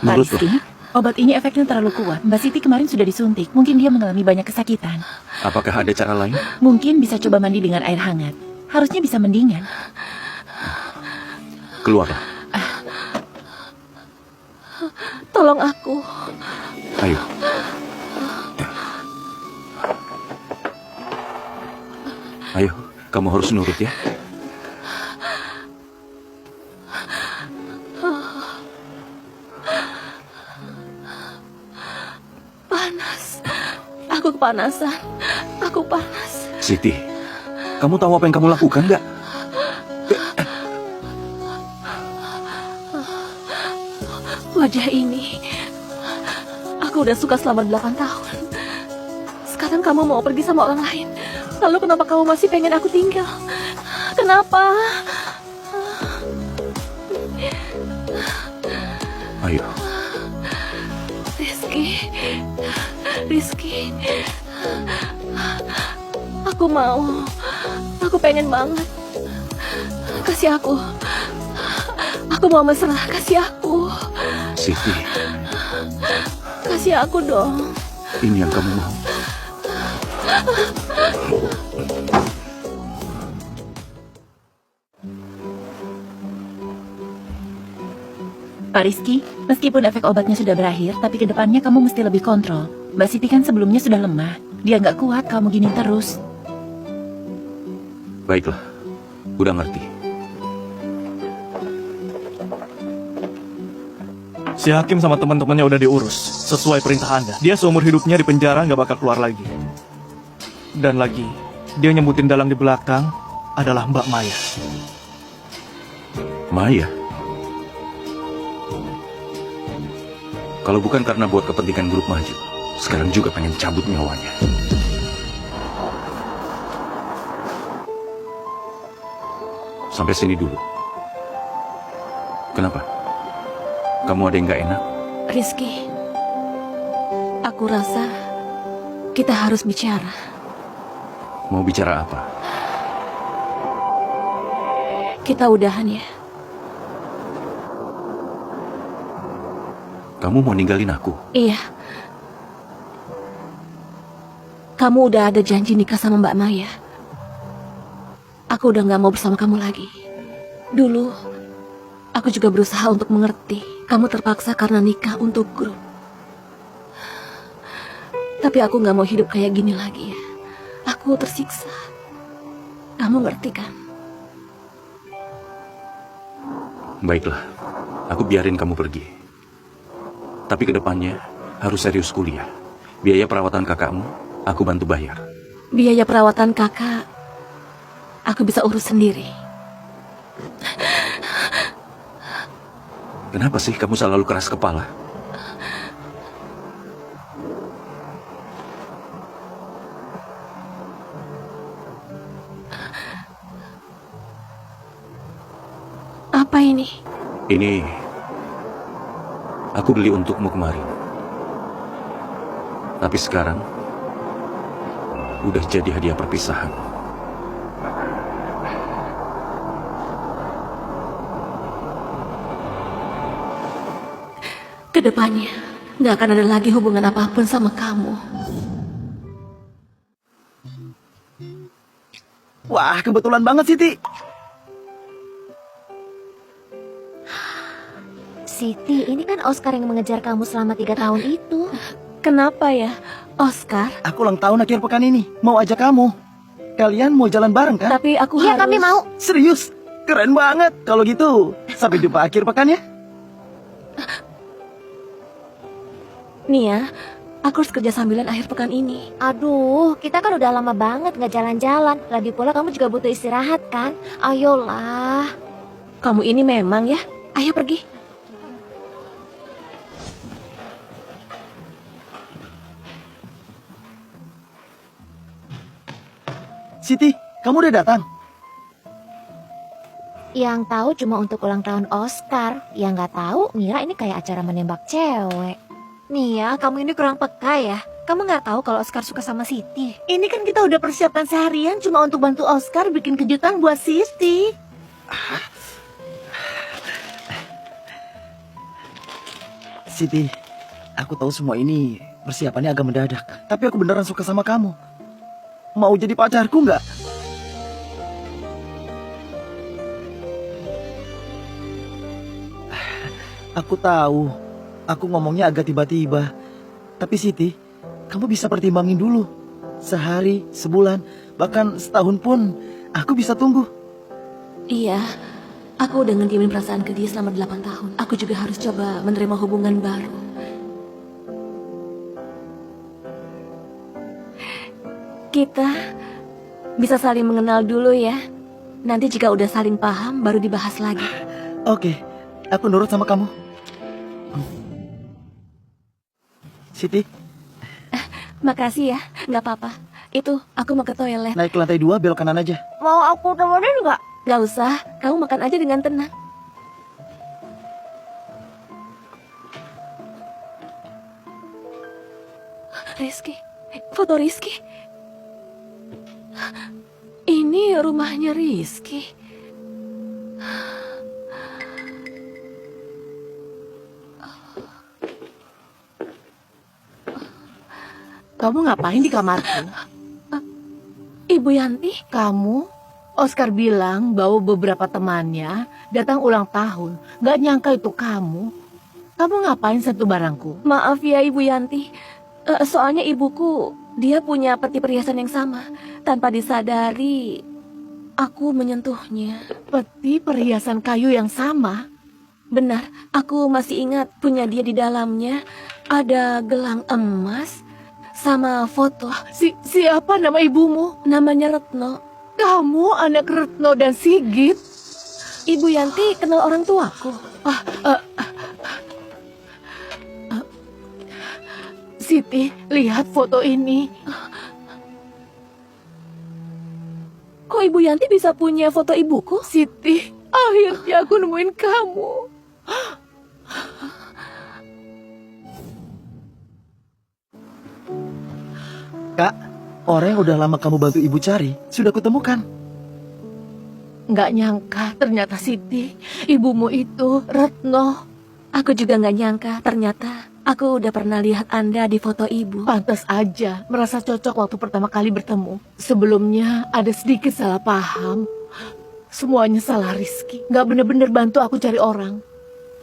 Pak Menurut lo? Rizky, obat ini efeknya terlalu kuat. Mbak Siti kemarin sudah disuntik. Mungkin dia mengalami banyak kesakitan. Apakah ada cara lain? Mungkin bisa coba mandi dengan air hangat. Harusnya bisa mendingan. Keluarlah. Tolong aku. Ayo. Ayo, kamu harus nurut ya. Panas. Aku kepanasan. Aku panas. Siti, kamu tahu apa yang kamu lakukan nggak? Wajah ini. Aku udah suka selama 8 tahun. Sekarang kamu mau pergi sama orang lain. Lalu kenapa kamu masih pengen aku tinggal? Kenapa? Ayo. Rizky. Aku mau. Aku pengen banget. Kasih aku. Aku mau mesra, kasih aku. Siti, Kasih aku dong. ini yang kamu mau. Pak Rizky, meskipun efek obatnya sudah berakhir, tapi kedepannya kamu mesti lebih kontrol. Mbak Siti kan sebelumnya sudah lemah. Dia nggak kuat kamu gini terus. Baiklah, udah ngerti. Si Hakim sama teman-temannya udah diurus sesuai perintah Anda. Dia seumur hidupnya di penjara nggak bakal keluar lagi. Dan lagi, dia nyebutin dalang di belakang adalah Mbak Maya. Maya? Kalau bukan karena buat kepentingan grup maju, sekarang juga pengen cabut nyawanya. Sampai sini dulu. Kenapa? Kamu ada yang nggak enak? Rizky, aku rasa kita harus bicara. Mau bicara apa? Kita udahan ya. Kamu mau ninggalin aku? Iya. Kamu udah ada janji nikah sama Mbak Maya. Aku udah gak mau bersama kamu lagi. Dulu, aku juga berusaha untuk mengerti. Kamu terpaksa karena nikah untuk grup. Tapi aku gak mau hidup kayak gini lagi ya. Aku tersiksa. Kamu ngerti kan? Baiklah, aku biarin kamu pergi. Tapi kedepannya harus serius kuliah. Biaya perawatan kakakmu, aku bantu bayar. Biaya perawatan kakak, aku bisa urus sendiri. Kenapa sih kamu selalu keras kepala? Apa ini? Ini aku beli untukmu kemarin. Tapi sekarang udah jadi hadiah perpisahan. Kedepannya, nggak akan ada lagi hubungan apapun sama kamu. Wah, kebetulan banget, Siti. Siti, ini kan Oscar yang mengejar kamu selama 3 tahun itu. Kenapa ya, Oscar? Aku ulang tahun akhir pekan ini. Mau ajak kamu. Kalian mau jalan bareng kan? Tapi aku Iya, harus... kami mau. Serius? Keren banget. Kalau gitu, sampai jumpa akhir pekan ya. Nih ya, aku harus kerja sambilan akhir pekan ini. Aduh, kita kan udah lama banget nggak jalan-jalan. Lagi pula kamu juga butuh istirahat kan? Ayolah. Kamu ini memang ya, ayo pergi. Siti, kamu udah datang? Yang tahu cuma untuk ulang tahun Oscar. Yang nggak tahu ngira ini kayak acara menembak cewek. Nih ya, kamu ini kurang peka ya. Kamu nggak tahu kalau Oscar suka sama Siti. Ini kan kita udah persiapan seharian cuma untuk bantu Oscar bikin kejutan buat Siti. Siti, aku tahu semua ini persiapannya agak mendadak. Tapi aku beneran suka sama kamu. Mau jadi pacarku nggak? Aku tahu, aku ngomongnya agak tiba-tiba. Tapi Siti, kamu bisa pertimbangin dulu. Sehari, sebulan, bahkan setahun pun aku bisa tunggu. Iya, aku udah ngediemin perasaan ke dia selama 8 tahun. Aku juga harus coba menerima hubungan baru. Kita bisa saling mengenal dulu ya. Nanti jika udah saling paham, baru dibahas lagi. Oke, aku nurut sama kamu. Siti, Makasih ya, nggak apa-apa. Itu, aku mau ke toilet. naik ke lantai 2, belok kanan aja. Mau aku temenin nggak? Nggak usah, kamu makan aja dengan tenang. Rizky, foto Rizky. Ini rumahnya Rizky. Kamu ngapain di kamarku? Ibu Yanti, Kamu? Oscar bilang bawa beberapa temannya datang ulang tahun. Gak nyangka itu kamu. Kamu ngapain sentuh barangku? maaf ya Ibu Yanti. Soalnya ibuku, dia punya peti perhiasan yang sama. Tanpa disadari, aku menyentuhnya. Peti perhiasan kayu yang sama. Benar, aku masih ingat punya dia di dalamnya. Ada gelang emas sama foto. Siapa nama ibumu? Namanya Retno. Kamu anak Retno dan Sigit. Ibu Yanti kenal orang tuaku. Siti, lihat foto ini. Kok Ibu Yanti bisa punya foto ibuku? Siti, akhirnya aku nemuin kamu. Kak, orang yang udah lama kamu bantu ibu cari, sudah kutemukan. Nggak nyangka ternyata Siti, ibumu itu Retno. Aku juga nggak nyangka ternyata aku udah pernah lihat Anda di foto ibu. Pantas aja merasa cocok waktu pertama kali bertemu. Sebelumnya ada sedikit salah paham. Semuanya salah Rizky. Nggak bener-bener bantu aku cari orang.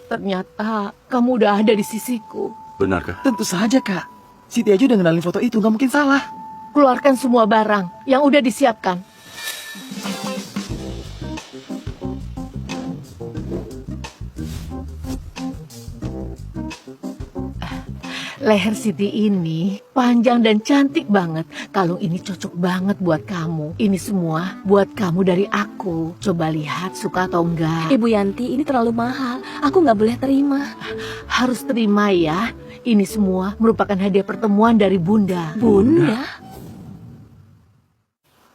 Ternyata kamu udah ada di sisiku. Benarkah? Tentu saja, Kak. Siti aja udah ngenalin foto itu, nggak mungkin salah. Keluarkan semua barang yang udah disiapkan. Leher Siti ini panjang dan cantik banget. Kalung ini cocok banget buat kamu. Ini semua buat kamu dari aku. Coba lihat suka atau enggak. Ibu Yanti, ini terlalu mahal. Aku nggak boleh terima. Harus terima ya. Ini semua merupakan hadiah pertemuan dari Bunda. Bunda?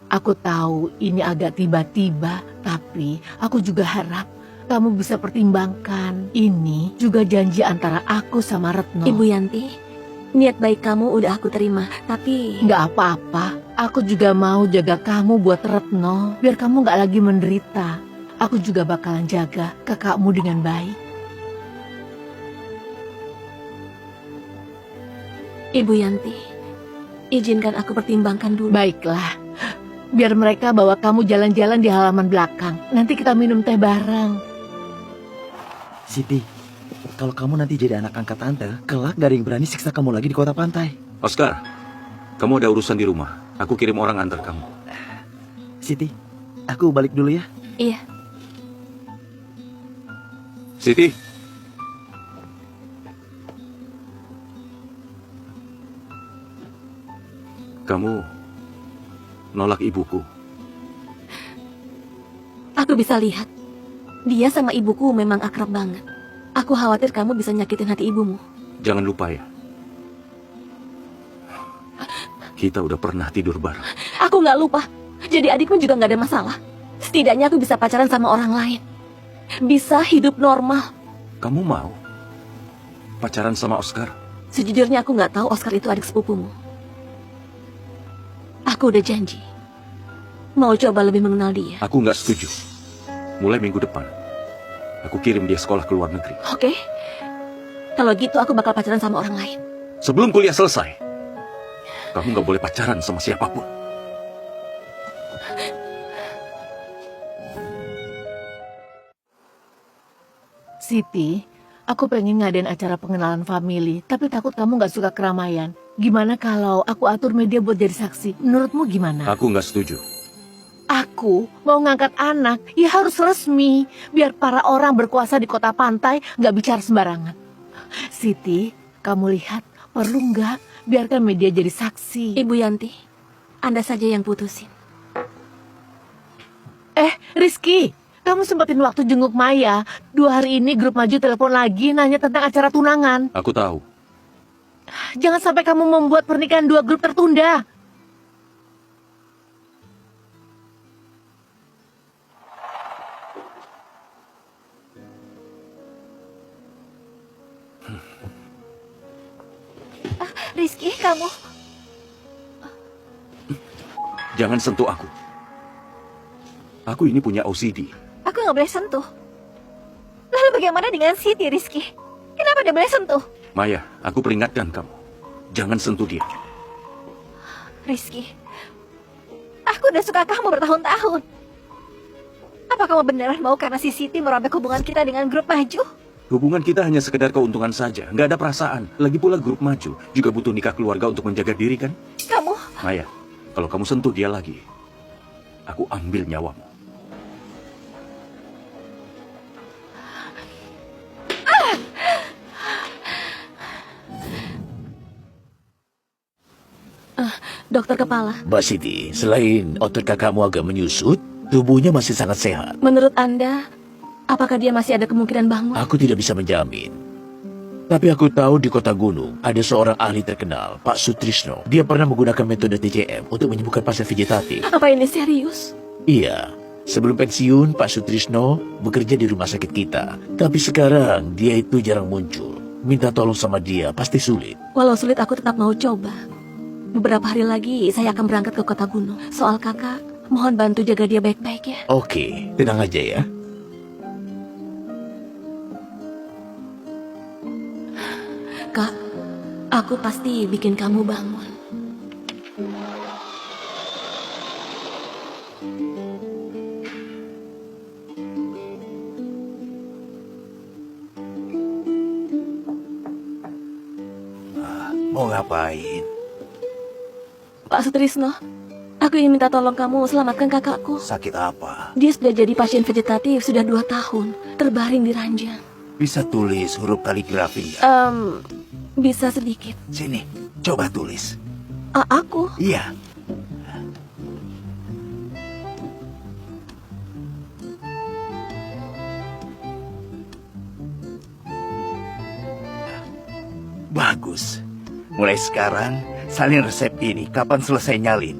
Aku tahu ini agak tiba-tiba, tapi aku juga harap kamu bisa pertimbangkan. Ini juga janji antara aku sama Retno. Ibu Yanti, niat baik kamu udah aku terima, tapi Nggak apa-apa, aku juga mau jaga kamu buat Retno, biar kamu nggak lagi menderita. Aku juga bakalan jaga kakakmu dengan baik. Ibu Yanti, izinkan aku pertimbangkan dulu. Baiklah, biar mereka bawa kamu jalan-jalan di halaman belakang. Nanti kita minum teh bareng. Siti, kalau kamu nanti jadi anak angkat tante, kelak gak ada yang berani siksa kamu lagi di kota pantai. Oscar, kamu ada urusan di rumah. Aku kirim orang antar kamu. Siti, aku balik dulu ya. Iya, Siti. Kamu nolak ibuku. aku bisa lihat. Dia sama ibuku memang akrab banget. Aku khawatir kamu bisa nyakitin hati ibumu. Jangan lupa ya. Kita udah pernah tidur bareng. Aku nggak lupa. Jadi adikmu juga nggak ada masalah. Setidaknya aku bisa pacaran sama orang lain. Bisa hidup normal. Kamu mau pacaran sama Oscar? Sejujurnya aku nggak tahu Oscar itu adik sepupumu. Aku udah janji. Mau coba lebih mengenal dia. Aku nggak setuju. Mulai minggu depan, aku kirim dia sekolah ke luar negeri. Oke? Kalau gitu aku bakal pacaran sama orang lain. Sebelum kuliah selesai, kamu nggak boleh pacaran sama siapapun. Siti, aku pengen ngadain acara pengenalan family, tapi takut kamu nggak suka keramaian. Gimana kalau aku atur media buat jadi saksi? Menurutmu gimana? Aku nggak setuju. Aku mau ngangkat anak, ya harus resmi. Biar para orang berkuasa di kota pantai nggak bicara sembarangan. Siti, kamu lihat, perlu nggak biarkan media jadi saksi? Ibu Yanti, Anda saja yang putusin. Rizky, kamu sempetin waktu jenguk Maya. 2 hari ini grup maju telepon lagi nanya tentang acara tunangan. Aku tahu. Jangan sampai kamu membuat pernikahan 2 grup tertunda. Rizky, kamu... Jangan sentuh aku. Aku ini punya OCD. Aku nggak boleh sentuh. Lalu bagaimana dengan Siti, Rizky? Kenapa dia boleh sentuh? Maya, aku peringatkan kamu. Jangan sentuh dia. Rizky, aku udah suka kamu bertahun-tahun. Apa kamu beneran mau karena si Siti merobek hubungan kita dengan grup maju? Hubungan kita hanya sekedar keuntungan saja. Nggak ada perasaan. Lagi pula grup maju juga butuh nikah keluarga untuk menjaga diri kan? Kamu... Maya, kalau kamu sentuh dia lagi, aku ambil nyawamu. Dokter kepala, Mbak Siti, selain otot kakakmu agak menyusut, tubuhnya masih sangat sehat. menurut Anda, apakah dia masih ada kemungkinan bangun? Aku tidak bisa menjamin. Tapi aku tahu di kota gunung ada seorang ahli terkenal, Pak Sutrisno. Dia pernah menggunakan metode TCM untuk menyembuhkan pasien vegetatif. Apa ini serius? Iya, sebelum pensiun Pak Sutrisno bekerja di rumah sakit kita. Tapi sekarang dia itu jarang muncul. Minta tolong sama dia pasti sulit. Walau sulit aku tetap mau coba. Beberapa hari lagi saya akan berangkat ke kota gunung. Soal kakak, mohon bantu jaga dia baik-baik ya. Oke, tenang aja ya. Kak, aku pasti bikin kamu bangun. Mau ngapain? Pak Sutrisno, aku ingin minta tolong kamu selamatkan kakakku. Sakit apa? Dia sudah jadi pasien vegetatif sudah 2 tahun, terbaring di ranjang. Bisa tulis huruf kaligrafi nggak? Bisa sedikit. Sini, coba tulis. Aku? Iya. Bagus. Mulai sekarang, salin resep ini kapan selesai nyalin.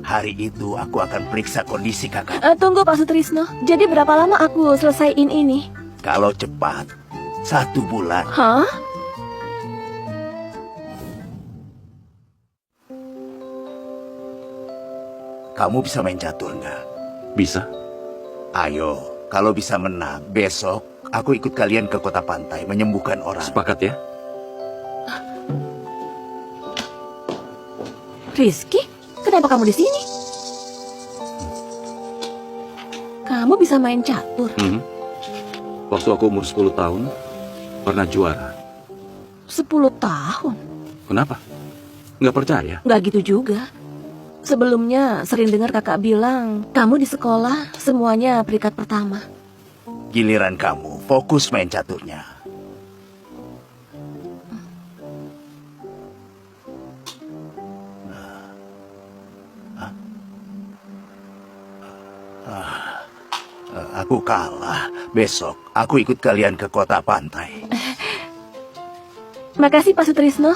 Hari itu aku akan periksa kondisi kakak. Tunggu Pak Sutrisno, jadi berapa lama aku selesaiin ini? Kalau cepat, 1 bulan. Hah? Kamu bisa main catur nggak? Bisa? Ayo, kalau bisa menang, besok aku ikut kalian ke kota pantai menyembuhkan orang. Sepakat ya? Rizky, kenapa kamu di sini? Kamu bisa main catur? Waktu aku umur 10 tahun, pernah juara. 10 tahun? Kenapa? Nggak percaya? Nggak gitu juga. Sebelumnya sering dengar kakak bilang, kamu di sekolah semuanya peringkat pertama. Giliran kamu, fokus main caturnya. Aku kalah. Besok aku ikut kalian ke kota pantai. Makasih Pak Sutrisno.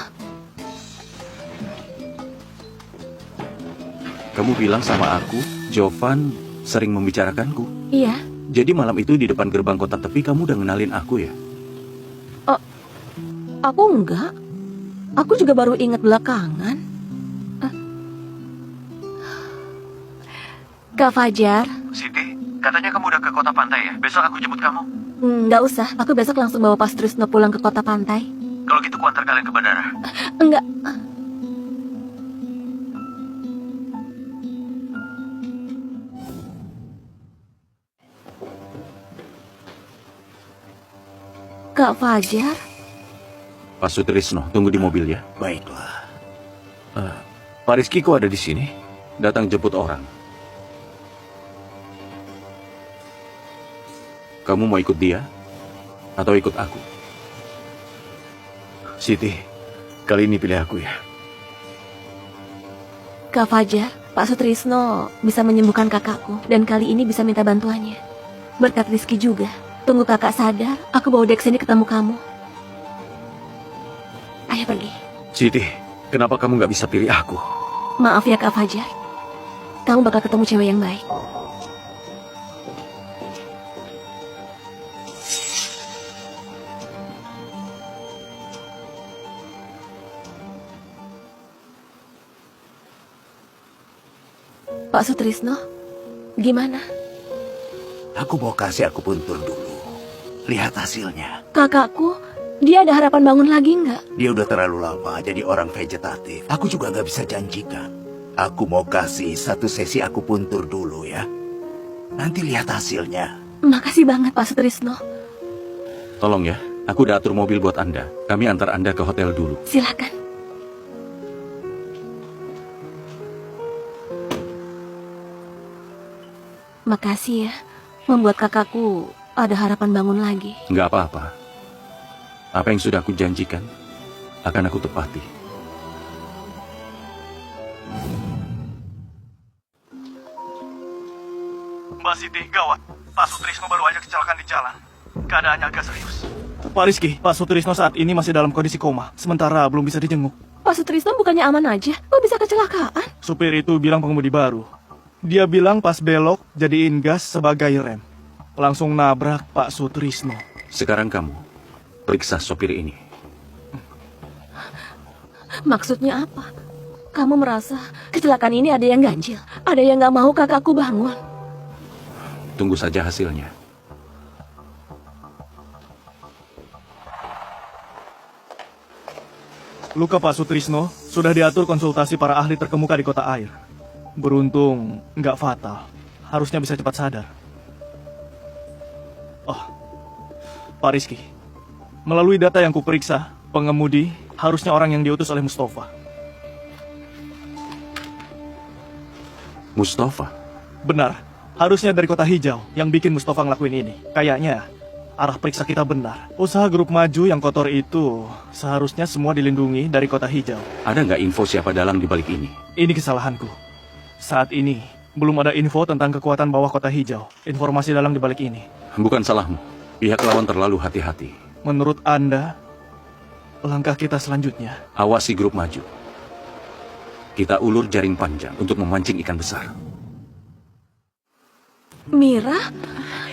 Kamu bilang sama aku, Jovan sering membicarakanku. Iya. Jadi malam itu di depan gerbang kota tepi kamu udah ngenalin aku ya? Aku enggak. Aku juga baru ingat belakangan. Kak Fajar. Siti, katanya kamu udah ke kota pantai ya? Besok aku jemput kamu. Nggak usah, aku besok langsung bawa Pak Sutrisno pulang ke kota pantai. Kalau gitu ku antar kalian ke bandara. Enggak. Kak Fajar, Pak Sutrisno, tunggu di mobil ya. Baiklah. Pak Rizky kok ada di sini? Datang jemput orang. Kamu mau ikut dia? Atau ikut aku? Siti, kali ini pilih aku ya. Kak Fajar, Pak Sutrisno bisa menyembuhkan kakakku dan kali ini bisa minta bantuannya. Berkat Rizky juga. Tunggu kakak sadar, aku bawa dia kesini ketemu kamu. Ayo pergi. Siti, kenapa kamu nggak bisa pilih aku? Maaf ya Kak Fajar. Kamu bakal ketemu cewek yang baik. Pak Sutrisno, gimana? Aku mau kasih akupuntur dulu. Lihat hasilnya. Kakakku, dia ada harapan bangun lagi nggak? Dia udah terlalu lama jadi orang vegetatif. Aku juga nggak bisa janjikan. Aku mau kasih satu sesi akupuntur dulu ya. Nanti lihat hasilnya. Makasih banget Pak Sutrisno. Tolong ya, aku udah atur mobil buat Anda. Kami antar Anda ke hotel dulu. Silakan. Makasih ya, membuat kakakku ada harapan bangun lagi. Nggak apa-apa. Apa yang sudah aku janjikan, akan aku tepati. Mbak Siti, gawat. Pak Sutrisno baru aja kecelakaan di jalan. Keadaannya agak serius. Pak Rizky, Pak Sutrisno saat ini masih dalam kondisi koma. Sementara belum bisa dijenguk. Pak Sutrisno bukannya aman aja? Kok bisa kecelakaan? Supir itu bilang pengemudi baru. Dia bilang pas belok jadiin gas sebagai rem. Langsung nabrak Pak Sutrisno. Sekarang kamu, periksa sopir ini. Maksudnya apa? Kamu merasa kecelakaan ini ada yang ganjil? Ada yang nggak mau kakakku bangun? Tunggu saja hasilnya. Luka Pak Sutrisno sudah diatur konsultasi para ahli terkemuka di kota air. Beruntung nggak fatal. Harusnya bisa cepat sadar. Oh, Pak Rizky. Melalui data yang kuperiksa, pengemudi harusnya orang yang diutus oleh Mustafa. Mustafa? Benar, harusnya dari kota hijau yang bikin Mustafa ngelakuin ini. Kayaknya arah periksa kita benar. Usaha grup maju yang kotor itu seharusnya semua dilindungi dari kota hijau. Ada nggak info siapa dalang di balik ini? Ini kesalahanku. Saat ini belum ada info tentang kekuatan bawah kota hijau. Informasi dalang di balik ini. Bukan salahmu. Pihak lawan terlalu hati-hati. Menurut Anda, langkah kita selanjutnya? Awasi grup maju. Kita ulur jaring panjang untuk memancing ikan besar. Mira,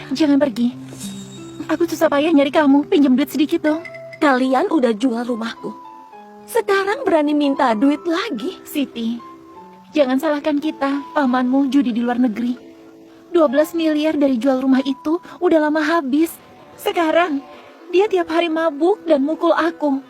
Jangan pergi. Aku susah payah nyari kamu. Pinjam duit sedikit dong. kalian udah jual rumahku. Sekarang berani minta duit lagi? Siti, jangan salahkan kita. Pamanmu judi di luar negeri. 12 miliar dari jual rumah itu udah lama habis. Sekarang, dia tiap hari mabuk dan mukul aku.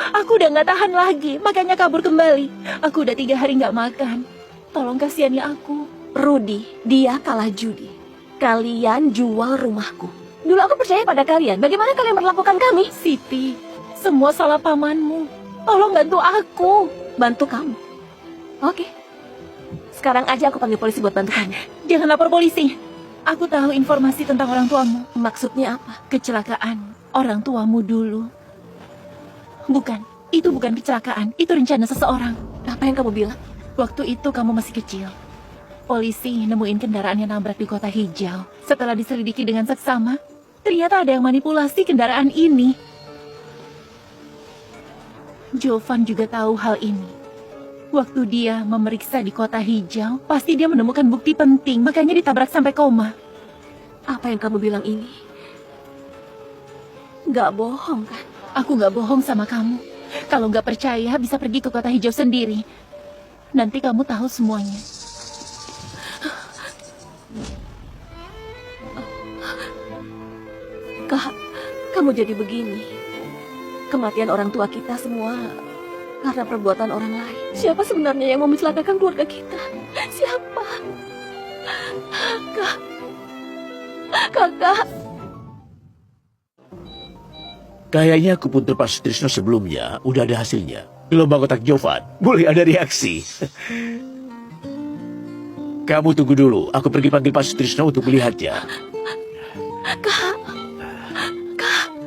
Aku udah gak tahan lagi, makanya kabur kembali. Aku udah 3 hari gak makan. Tolong kasihani aku. Rudi, dia kalah judi. Kalian jual rumahku. Dulu aku percaya pada kalian. Bagaimana kalian memperlakukan kami? Siti, semua salah pamanmu. Tolong bantu aku. Bantu kamu. Oke. Sekarang aja aku panggil polisi buat bantu kamu. Jangan lapor polisi. Aku tahu informasi tentang orang tuamu. Maksudnya apa? Kecelakaan orang tuamu dulu. Bukan, itu bukan kecelakaan. Itu rencana seseorang. Apa yang kamu bilang? Waktu itu kamu masih kecil. Polisi nemuin kendaraan yang nabrak di kota hijau. Setelah diselidiki dengan seksama, ternyata ada yang manipulasi kendaraan ini. Jovan juga tahu hal ini. Waktu dia memeriksa di kota hijau, pasti dia menemukan bukti penting, makanya ditabrak sampai koma. Apa yang kamu bilang ini? Gak bohong kan? Aku gak bohong sama kamu. Kalau gak percaya, bisa pergi ke kota hijau sendiri. Nanti kamu tahu semuanya. Kak, kamu jadi begini. kematian orang tua kita semua karena perbuatan orang lain. Siapa sebenarnya yang mau mencelakakan keluarga kita? Siapa? Kakak. Kayaknya akupuntur Pak Sutrisno sebelumnya udah ada hasilnya. Gelombang otak Jovan boleh ada reaksi. Kamu tunggu dulu, aku pergi panggil Pak Sutrisno untuk melihatnya.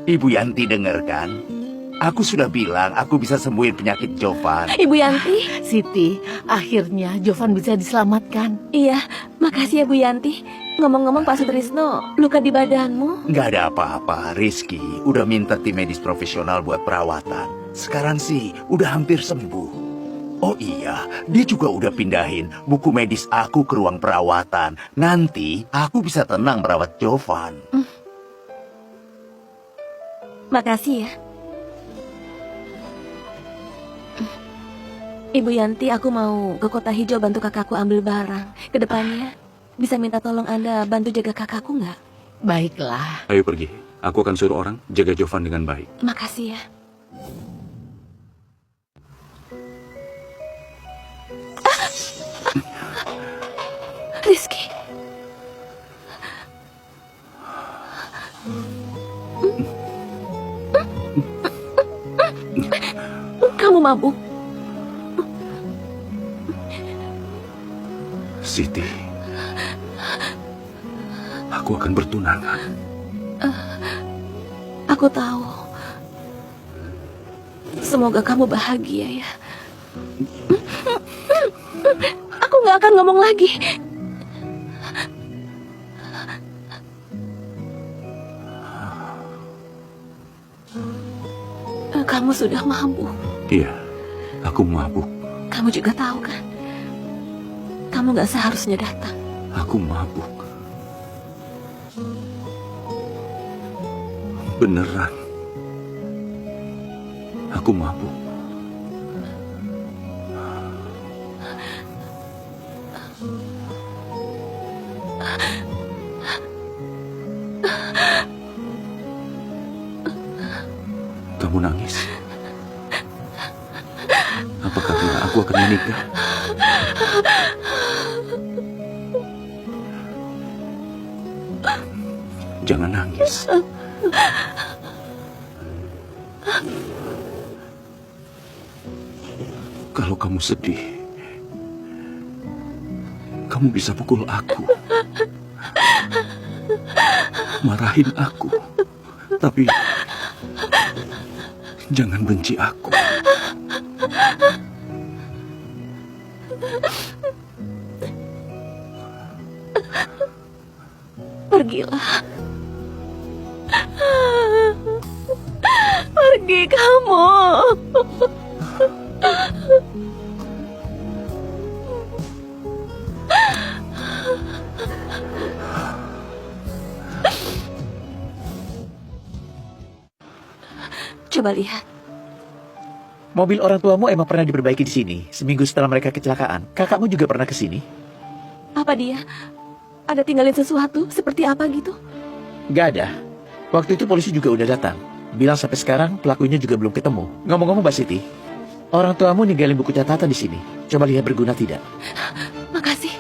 Ibu Yanti dengarkan? Aku sudah bilang aku bisa sembuhin penyakit Jovan. Ibu Yanti. Siti, akhirnya Jovan bisa diselamatkan. Iya, makasih ya Bu Yanti. Ngomong-ngomong Pak Sutrisno, luka di badanmu? Nggak ada apa-apa, Rizky udah minta tim medis profesional buat perawatan. Sekarang sih udah hampir sembuh. Oh iya, dia juga udah pindahin buku medis aku ke ruang perawatan. Nanti aku bisa tenang merawat Jovan. Makasih ya. Ibu Yanti, aku mau ke Kota Hijau bantu kakakku ambil barang. Kedepannya bisa minta tolong Anda bantu jaga kakakku nggak? Baiklah. Ayo pergi. Aku akan suruh orang jaga Jovan dengan baik. Makasih ya. Rizky. Kamu mabuk. Siti, aku akan bertunangan. Aku tahu. Semoga kamu bahagia ya. Aku nggak akan ngomong lagi. Kamu sudah mabuk. Iya, aku mabuk. Kamu juga tahu kan? Kamu nggak seharusnya datang. Aku mabuk. Beneran. Aku mabuk. Kamu nangis. Apa karena aku akan menikah? Jangan nangis. Kalau kamu sedih, kamu bisa pukul aku, marahin aku, tapi jangan benci aku. Pergilah. Pergi kamu. Coba lihat. Mobil orang tuamu emang pernah diperbaiki di sini. Seminggu setelah mereka kecelakaan. Kakakmu juga pernah ke sini? Apa dia? Ada tinggalin sesuatu? Seperti apa gitu? Gak ada. Waktu itu polisi juga udah datang. Bilang sampai sekarang pelakunya juga belum ketemu. Ngomong-ngomong Mbak Siti, orang tuamu ninggalin buku catatan di sini. Coba lihat berguna tidak? Makasih.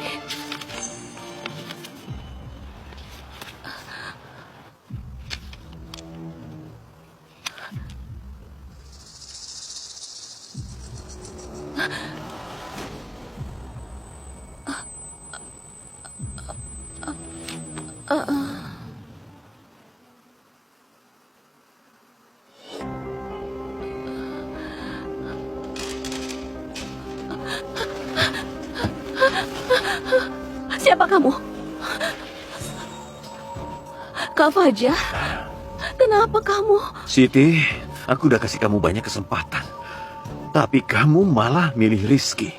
Siapa kamu? Kak Fajar? Kenapa kamu? Siti, aku udah kasih kamu banyak kesempatan. Tapi kamu malah milih Rizky.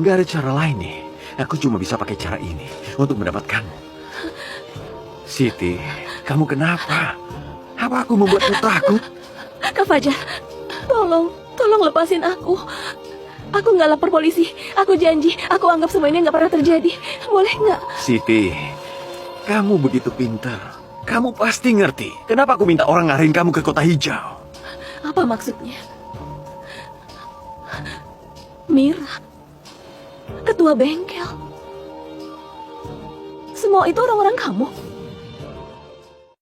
Gak ada cara lain nih. Aku cuma bisa pakai cara ini untuk mendapatkanmu. Siti, kamu kenapa? Apa aku membuatmu takut? Kak Fajar, tolong lepasin aku. Aku nggak lapor polisi. Aku janji, aku anggap semua ini nggak pernah terjadi. Boleh nggak? Siti, kamu begitu pintar. Kamu pasti ngerti. Kenapa aku minta orang ngarahin kamu ke Kota Hijau? Apa Apa maksudnya? Mira, ketua bengkel. Semua itu orang-orang kamu.